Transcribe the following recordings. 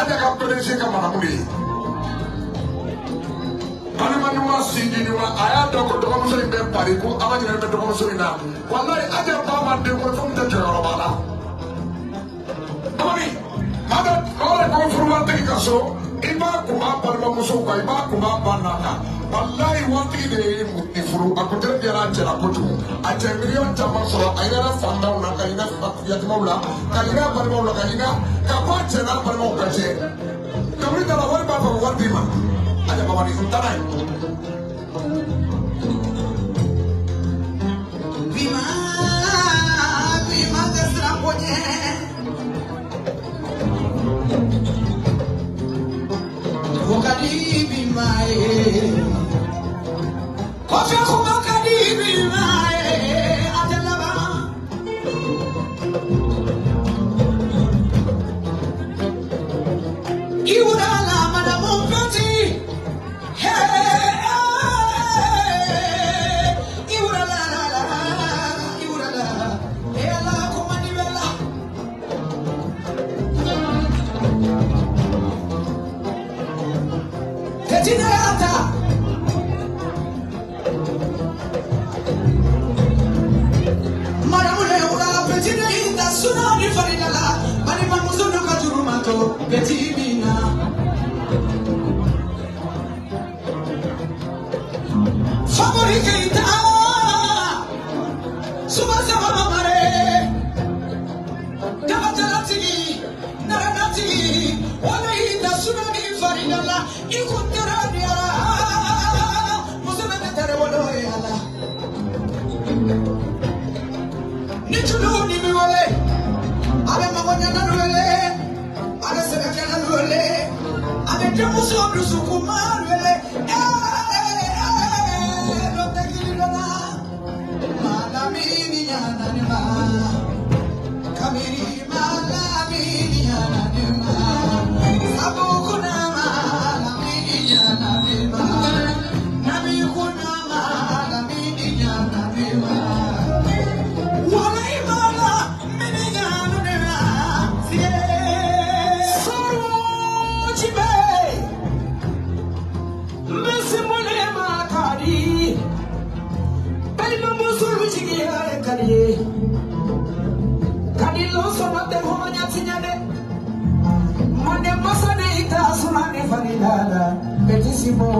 ada ka polisi ka makamudi ani manuma sidi wa aya do ko do muso imbe pari ko amani be do muso ina wallahi ada ba ma de ko fum ta joro bala amani ada ore ko furmante ka so iba ko ba parma muso ko iba ko ba banaka wallahi wanti de muti furu akutere biara jara kotu a jemiriyo jama so ayara fanda na kaina fakiyat maula kaina parma maula kaina ka pa jara parma ko je kamri da wal ba ko wanti ma ada bawa di utara bima desra ponye wakadi bima kofi ko wakadi bima ajalaba iwala madamu pati Betimina favorita subasa mare dabajalati naranati wala ida sunani farinala ikuntaradia musana tare wala yala nichulo ni miwale ale magonya na wele ale sebekana wele ale demuso dusukumar wele no tekilona malamini yana nima kamiri malamini yana nima sabukuna malamini yana nima nabi kuna malamini yana nima wala imala mini yana nima Kadilo sona te homanya tinyade mane masane ita sunane fanilala betisimo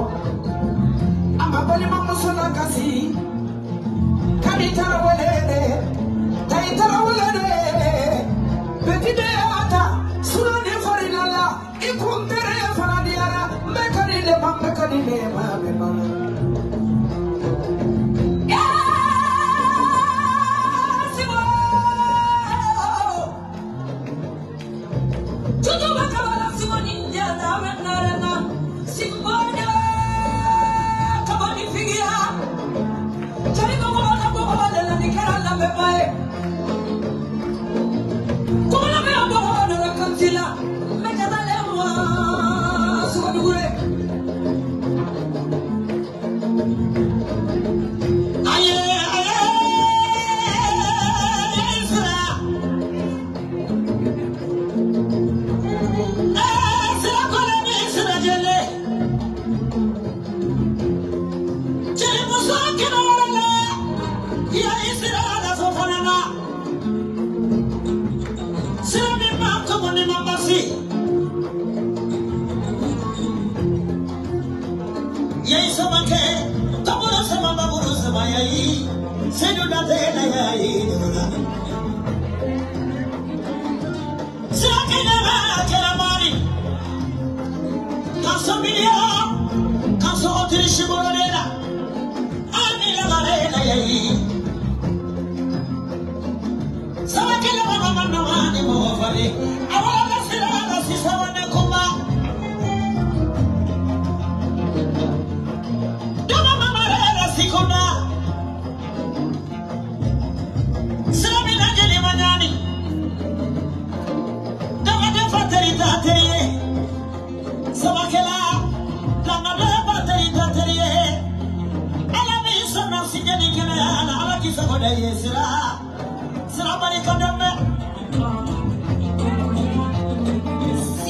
amabali mamusona kasi kaditara walede taitara walede betide ata sunane fanilala ikuntere fanadiara mekanile mame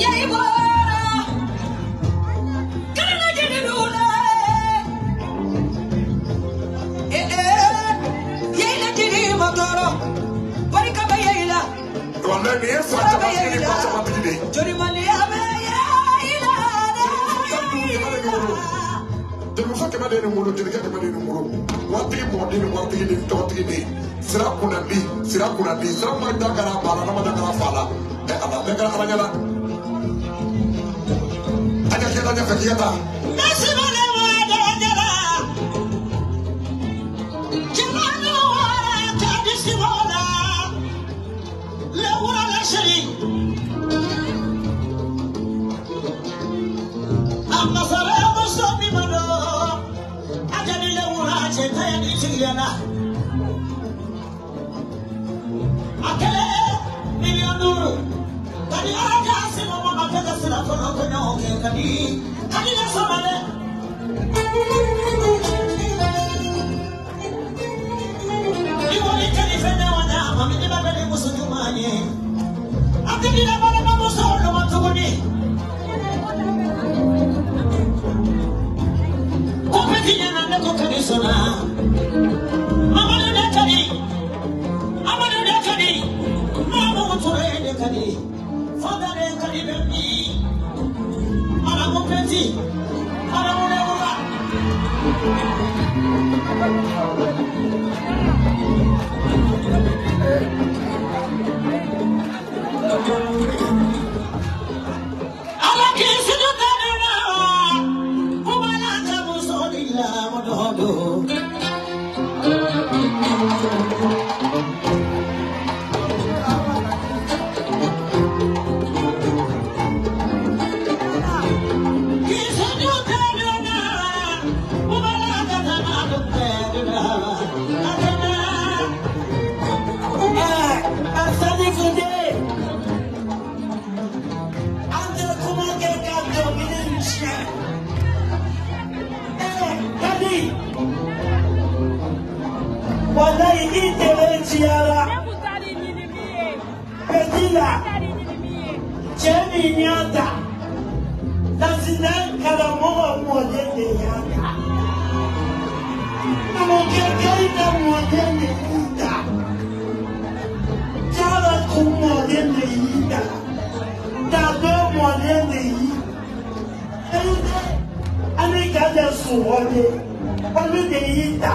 Yeah, adamaden mulu jeli adamaden mulu wati modin wati ni toti ni sira kunandi sama dagara bala nama dagara fala ala dagara aranyala aja kita nasimale wada wada jamanu wala kadisi wala la wala shari amma sara mustabi mado ajani la wala chetayani chiyana akele milionuru kadi araja sima mama kaka sila kono kono kadi la samale iwoni kadi fena wana mami ni babele musujumanye akidi la bala bamuso no matuguni kopetinya na ndeko kadi sona mama ni kadi kadi fada de kadi bebi ala mo peti ala mo lewa ala kisi do tadena kumala tabu sodila mododo wallahi intervenziara pedila cheni nyata tazidan kalamo modene nyata namoke kaita modene ida jala ku modene ida dado modene ida ane kada suwale walide ida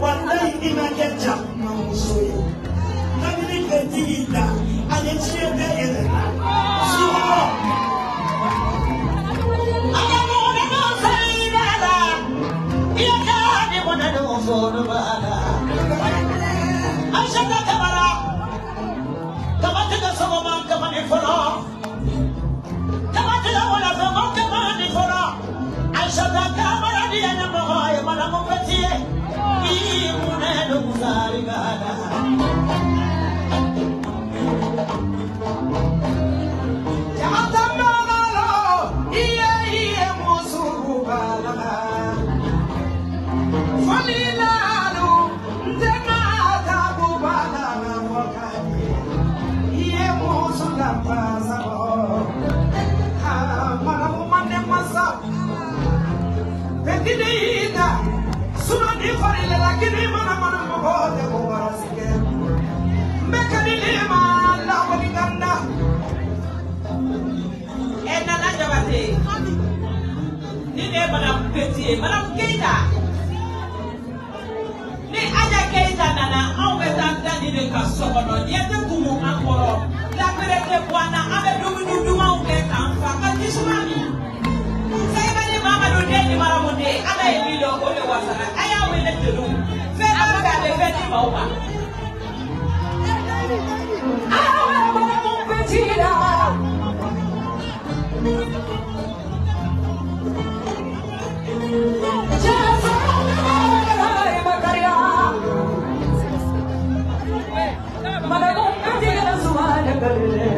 wallahi ina gaja mamusoyi kamini petida anechie bele suwa amamona no sainala iyaka ni mona no fono bala ashaka kabara kamatega sabama kamani fono kamatega wala sabama kamani fono ashaka kabara dia na moya mana mopetie Imunelo musarigada Jatamalo iye musubala Falilalo ndena tabubala wakani iye musulapa sabo mala mumane masa Petidida Sunani farile lakini mana mbote mubarasike Mekani lima la waliganda Ena na jabate Nine madam Peti madam Keita Ni aja Keita nana Awe tanda nine kasokono Yete kumu ankoro La perete bwana Abe duma uketa Mfaka jisumani Saibani mama dudeni maramunde Abe emilo ole wasana Aya wele telu Fena wakade feti mauwa Awe mwana mpetida Jasa Makaria Makaria Mpetida Sumane Kalile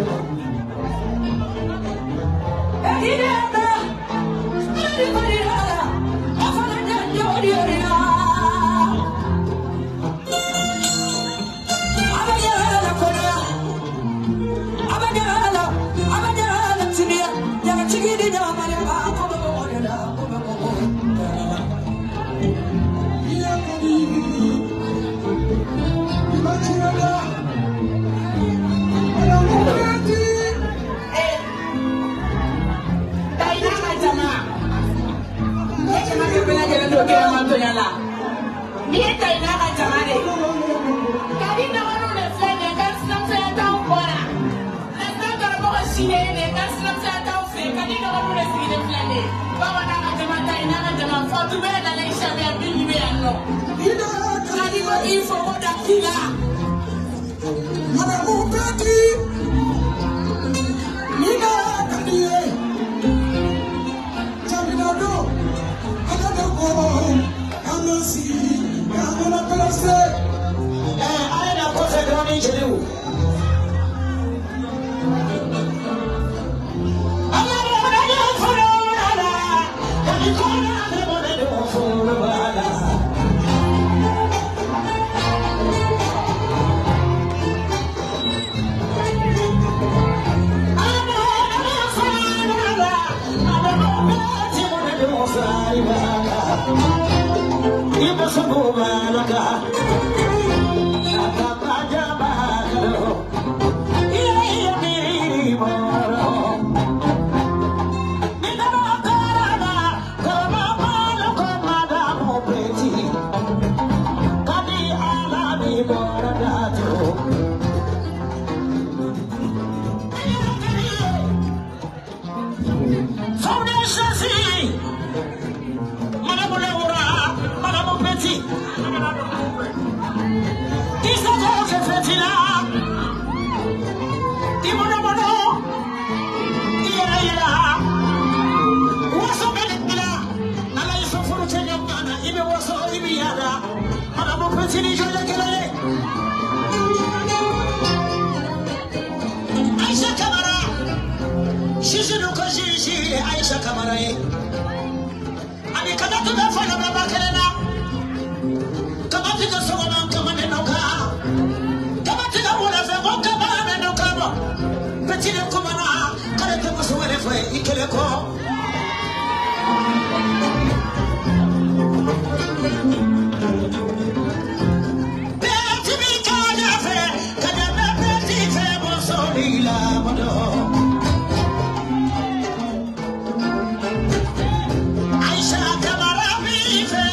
Ekideta Abagala, la. Dia ta ina ka jamare. Kadi na wanu ne flene kan snap sa ta ukora. Na snap ta mo ka shine ne kan snap sa ta ufe kadi na wanu ne sine flene. Baba na ka jamata ina ka jama fatu be na le shabe abili be anno. Ida kadi ko info oda kila. Mana mo peti. Nina kadiye. Jaminado. Another go. See, I'm gonna pass it. I don't know what I don't need to do. I'm not gonna do for Nada. And you call me, I'm gonna do for Nada. I'm gonna do for Nada. I'm gonna do for Nada. Ibu sembuh malaka, apa aja bakal, iya diri moro. Kita makarana, kalau malu kemana peti, kadi alami moradatu. Foundation sih, mana boleh orang. Petit, qui s'attaque à Fatina, qui mono, qui est là, où sont les là, à la issue pour le Seigneur, il me voit sur l'Imiada, madame Petit, les gens de Kelly, Aïcha Kamara, Chichi Lukaji, Aïcha Kamara, avec Kanato de Fana Bakelena. Kamati kasoma kamane noka. Kamati kamuna fego kamane noka bo. Petile kumana kare te kuswele fwe ikeleko. Peti mi kada fe kada me peti fe bosoli la modo. Aisha Kamara mi fe.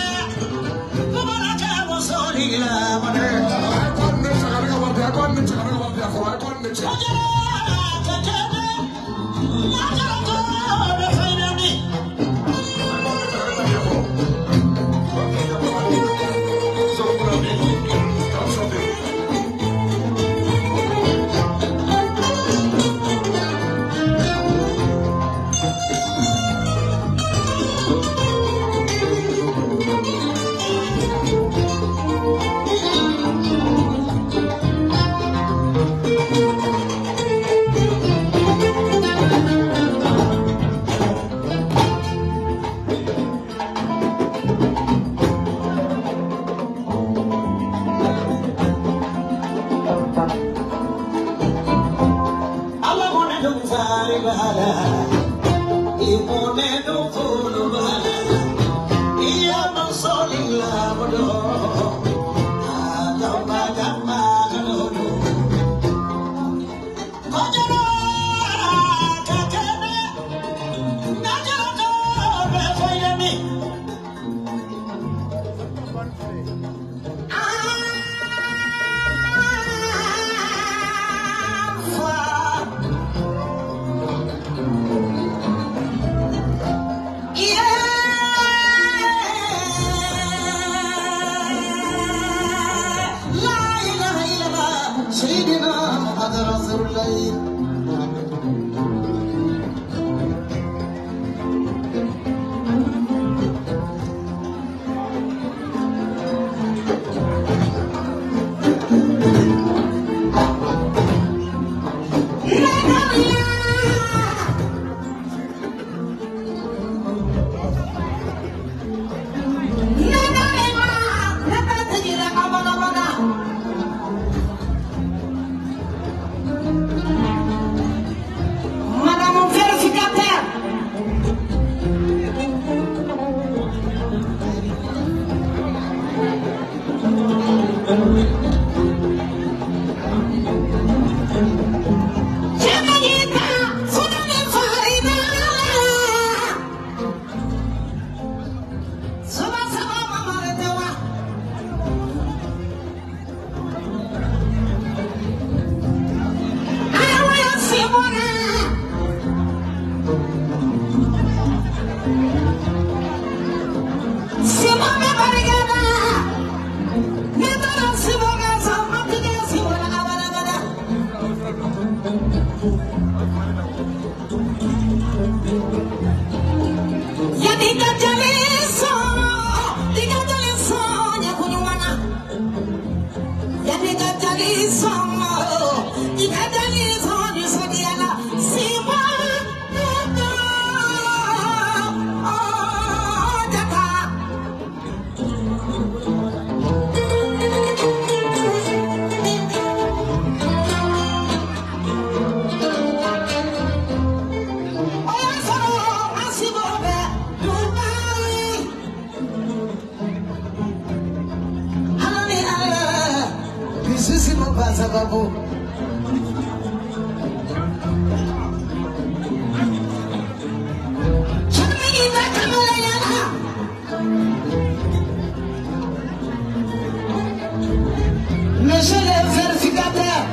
Monsieur le vérificateur,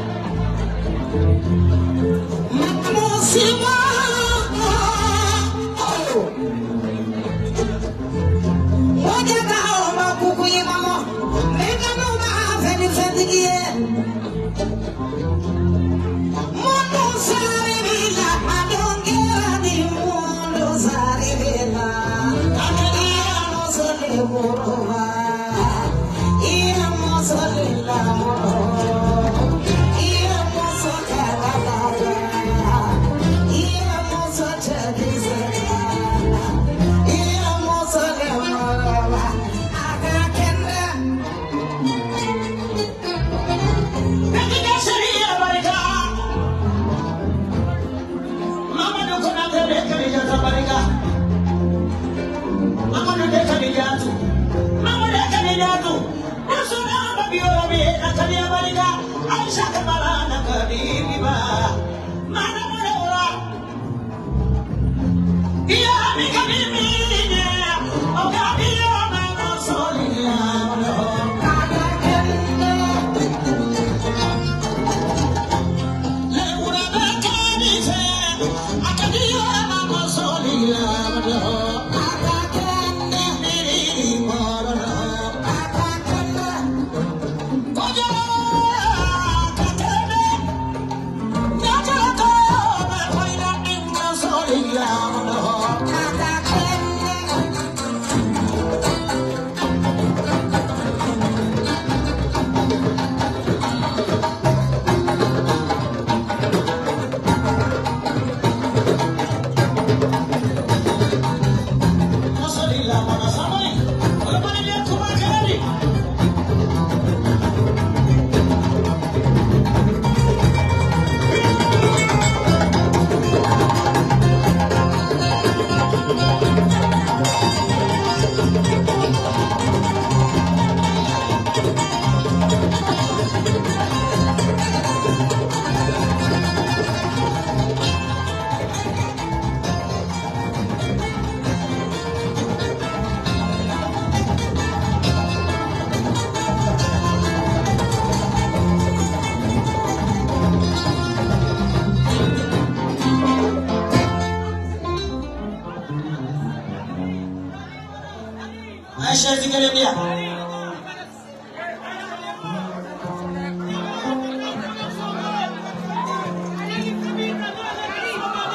Aisyah tinggal dia.